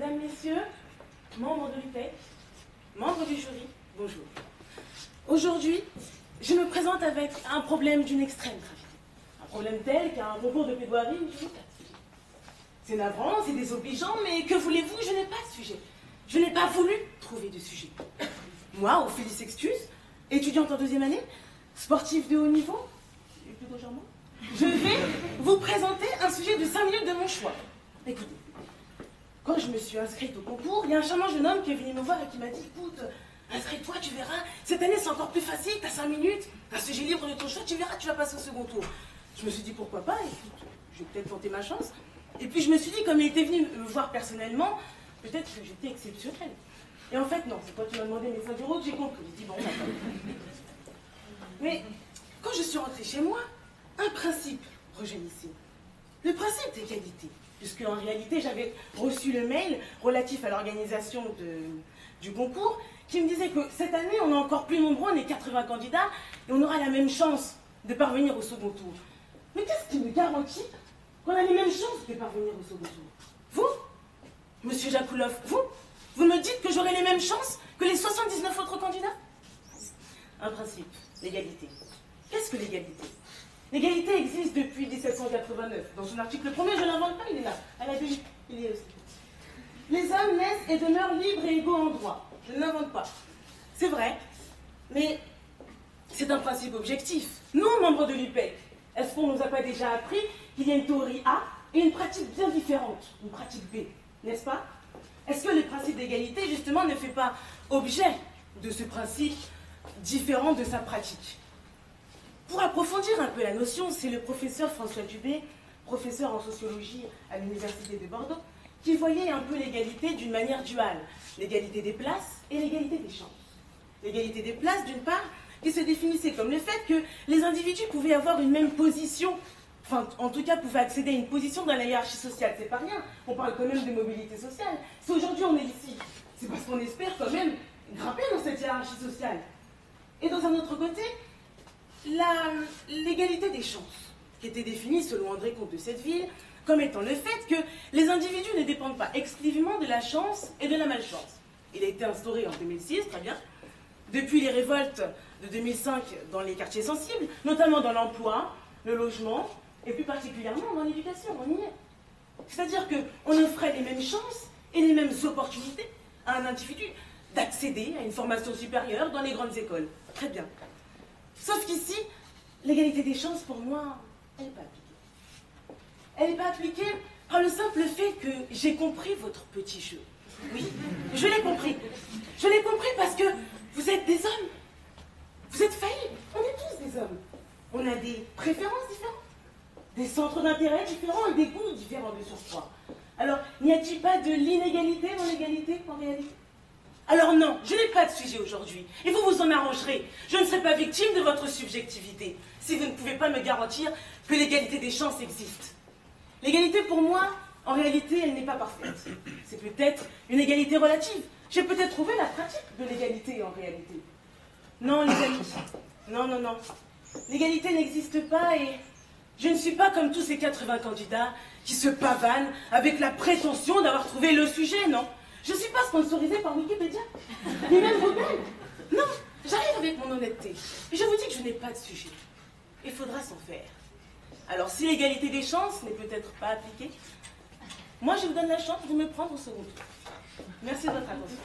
Mesdames, Messieurs, membres de l'UPEC, membres du jury, bonjour. Aujourd'hui, je me présente avec un problème d'une extrême gravité. Un problème tel qu'à un concours de plaidoirie, je n'ai pas de sujet. C'est navrant, c'est désobligeant, mais que voulez-vous, je n'ai pas de sujet. Je n'ai pas voulu trouver de sujet. Moi, Ophélie Sextus, étudiante en deuxième année, sportive de haut niveau, et plutôt charmant, je vais vous présenter un sujet de 5 minutes de mon choix. Écoutez, quand je me suis inscrite au concours, il y a un charmant jeune homme qui est venu me voir et qui m'a dit, écoute, inscris-toi, tu verras, cette année c'est encore plus facile, t'as 5 minutes, un sujet libre de ton choix, tu verras, tu vas passer au second tour. Je me suis dit, pourquoi pas, écoute, je vais peut-être tenter ma chance. Et puis je me suis dit, comme il était venu me voir personnellement, peut-être que j'étais exceptionnelle. Et en fait, non, c'est quand tu m'as demandé mes 5 € que j'ai compris. J'ai dit, bon, d'accord. Mais quand je suis rentrée chez moi, un principe rejaillissait. Le principe d'égalité. Puisque en réalité, j'avais reçu le mail relatif à l'organisation du concours qui me disait que cette année, on est encore plus nombreux, on est 80 candidats, et on aura la même chance de parvenir au second tour. Mais qu'est-ce qui me garantit qu'on a les mêmes chances de parvenir au second tour? Vous, Monsieur Jakoulov, vous me dites que j'aurai les mêmes chances que les 79 autres candidats? Un principe, l'égalité. Qu'est-ce que l'égalité? L'égalité existe depuis 1789. Dans son article 1er, je ne l'invente pas, il est là. À la Bible, il est aussi. Les hommes naissent et demeurent libres et égaux en droit. Je ne l'invente pas. C'est vrai, mais c'est un principe objectif. Nous, membres de l'UPEC, est-ce qu'on ne nous a pas déjà appris qu'il y a une théorie A et une pratique bien différente, une pratique B, n'est-ce pas? Est-ce que le principe d'égalité, justement, ne fait pas objet de ce principe différent de sa pratique? Pour approfondir un peu la notion, c'est le professeur François Dubé, professeur en sociologie à l'Université de Bordeaux, qui voyait un peu l'égalité d'une manière duale, l'égalité des places et l'égalité des chances. L'égalité des places, d'une part, qui se définissait comme le fait que les individus pouvaient avoir une même position, enfin, en tout cas, pouvaient accéder à une position dans la hiérarchie sociale. C'est pas rien, on parle quand même de mobilité sociale. Si aujourd'hui on est ici, c'est parce qu'on espère quand même grimper dans cette hiérarchie sociale. Et dans un autre côté, l'égalité des chances, qui était définie selon André Comte de Setteville, comme étant le fait que les individus ne dépendent pas exclusivement de la chance et de la malchance. Il a été instauré en 2006, très bien, depuis les révoltes de 2005 dans les quartiers sensibles, notamment dans l'emploi, le logement, et plus particulièrement dans l'éducation, on y est. C'est-à-dire qu'on offrait les mêmes chances et les mêmes opportunités à un individu d'accéder à une formation supérieure dans les grandes écoles. Très bien. Sauf qu'ici, l'égalité des chances, pour moi, elle n'est pas appliquée. Elle n'est pas appliquée par le simple fait que j'ai compris votre petit jeu. Oui, je l'ai compris. Je l'ai compris parce que vous êtes des hommes. Vous êtes faillibles. On est tous des hommes. On a des préférences différentes, des centres d'intérêt différents et des goûts différents de surcroît. Alors, n'y a-t-il pas de l'inégalité dans l'égalité en réalité? Alors non, je n'ai pas de sujet aujourd'hui, et vous vous en arrangerez. Je ne serai pas victime de votre subjectivité, si vous ne pouvez pas me garantir que l'égalité des chances existe. L'égalité, pour moi, en réalité, elle n'est pas parfaite. C'est peut-être une égalité relative. J'ai peut-être trouvé la pratique de l'égalité en réalité. Non, les amis, non. L'égalité n'existe pas, et je ne suis pas comme tous ces 80 candidats qui se pavanent avec la prétention d'avoir trouvé le sujet, non. Je ne suis pas sponsorisée par Wikipédia, ni même Google. Non, j'arrive avec mon honnêteté. Et je vous dis que je n'ai pas de sujet. Il faudra s'en faire. Alors, si l'égalité des chances n'est peut-être pas appliquée, moi, je vous donne la chance de me prendre au second tour. Merci de votre attention.